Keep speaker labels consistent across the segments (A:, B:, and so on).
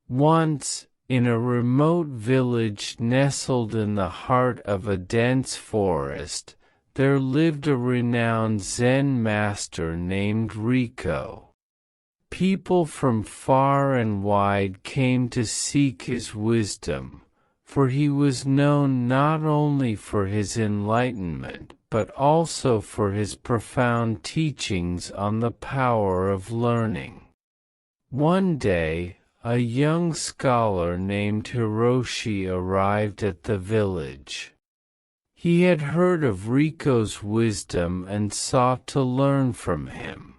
A: Once, in a remote village nestled in the heart of a dense forest, there lived a renowned Zen master named Riko. People from far and wide came to seek his wisdom, for he was known not only for his enlightenment but also for his profound teachings on the power of learning. One day, a young scholar named Hiroshi arrived at the village. He had heard of Riko's wisdom and sought to learn from him.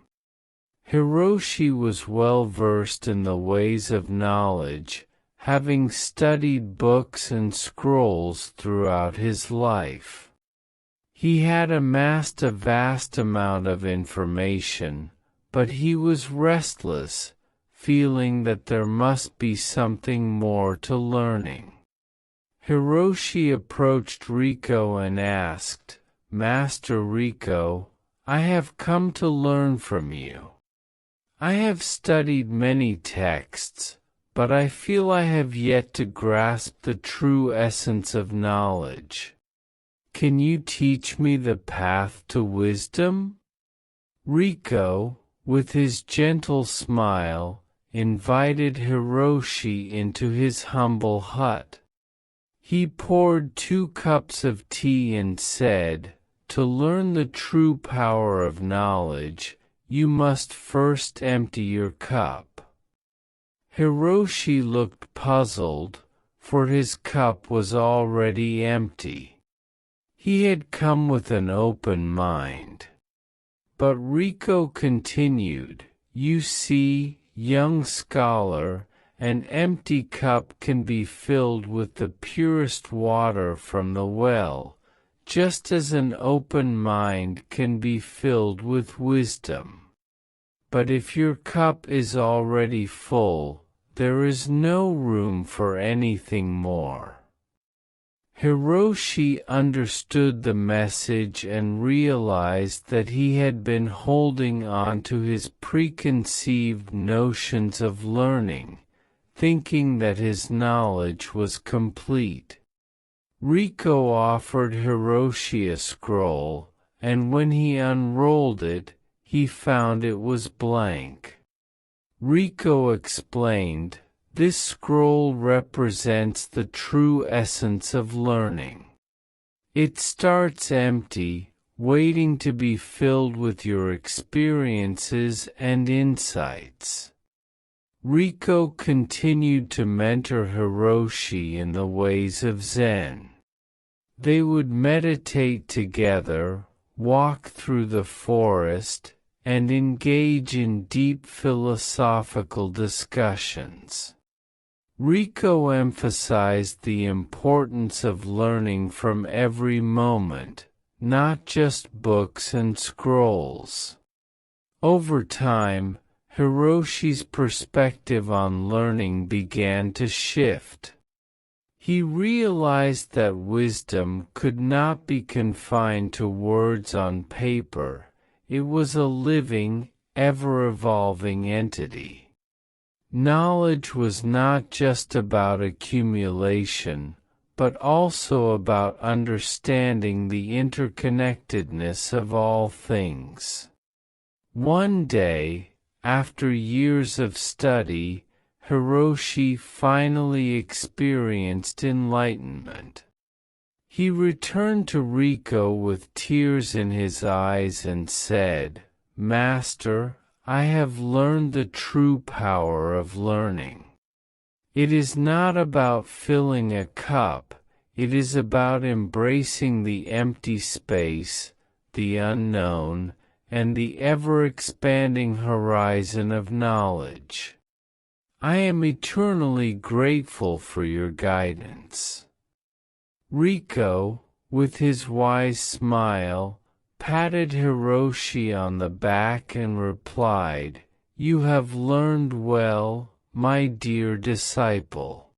A: Hiroshi was well versed in the ways of knowledge, having studied books and scrolls throughout his life. He had amassed a vast amount of information, but he was restless, feeling that there must be something more to learning. Hiroshi approached Riko and asked, "Master Riko, I have come to learn from you. I have studied many texts, but I feel I have yet to grasp the true essence of knowledge. Can you teach me the path to wisdom?" Riko, with his gentle smile, invited Hiroshi into his humble hut. He poured 2 cups of tea and said, "To learn the true power of knowledge, you must first empty your cup." Hiroshi looked puzzled, for his cup was already empty. He had come with an open mind. But Riko continued, "You see, young scholar, an empty cup can be filled with the purest water from the well, just as an open mind can be filled with wisdom. But if your cup is already full, there is no room for anything more." Hiroshi understood the message and realized that he had been holding on to his preconceived notions of learning, thinking that his knowledge was complete. Riko offered Hiroshi a scroll, and when he unrolled it, he found it was blank. Riko explained, "This scroll represents the true essence of learning. It starts empty, waiting to be filled with your experiences and insights." Riko continued to mentor Hiroshi in the ways of Zen. They would meditate together, walk through the forest, and engage in deep philosophical discussions. Riko emphasized the importance of learning from every moment, not just books and scrolls. Over time, Hiroshi's perspective on learning began to shift. He realized that wisdom could not be confined to words on paper. It was a living, ever-evolving entity. Knowledge was not just about accumulation, but also about understanding the interconnectedness of all things. One day, after years of study, Hiroshi finally experienced enlightenment. He returned to Riko with tears in his eyes and said, "Master, I have learned the true power of learning. It is not about filling a cup, it is about embracing the empty space, the unknown, and the ever-expanding horizon of knowledge. I am eternally grateful for your guidance." Riko, with his wise smile, patted Hiroshi on the back and replied, "You have learned well, my dear disciple.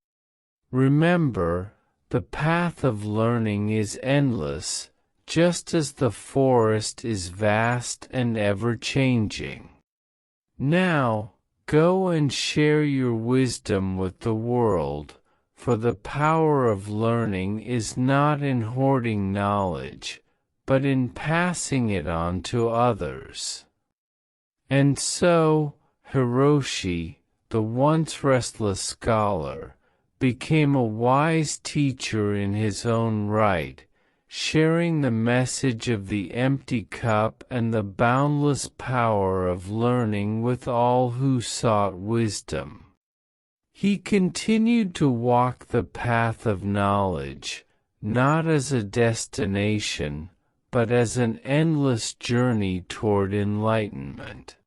A: Remember, the path of learning is endless, just as the forest is vast and ever-changing. Now, Go and share your wisdom with the world, for the power of learning is not in hoarding knowledge, but in passing it on to others. And so, Hiroshi, the once restless scholar, became a wise teacher in his own right, sharing the message of the empty cup and the boundless power of learning with all who sought wisdom. He continued to walk the path of knowledge, not as a destination, but as an endless journey toward enlightenment.